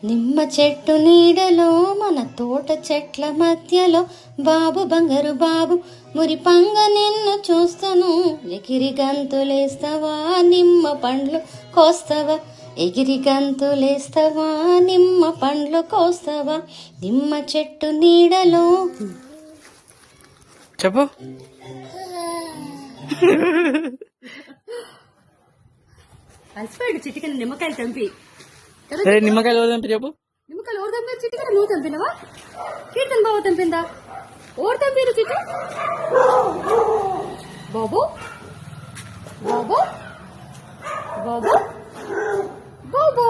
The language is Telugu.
నిమ్మ చెట్టు నీడలో మన తోట చెట్ల మధ్యలో బాబు బంగారు బాబు మురిపంగ నిన్ను చూస్తాను. ఎగిరి గంతులేస్తావా నిమ్మ పండ్లు కోస్తావా, ఎగిరి గంతులేస్తావా నిమ్మ పండ్లు కోస్తావా. నిమ్మ చెట్టు నీడలో చెప్పు. అలసిపోయాడు చిటికని నిమ్మకాయలు తెంపి. నిమ్మకాయలు ఎవరు తెంపి చెప్పు. నిమ్మకాయలు ఎవరు తెంపారు? చిటికన నువ్వు తెంపినవా? కీర్తన్ బాబు తెంపిందా? ఎవరు తెంపారు చిటి? బాబు బాబు బాబు బాబు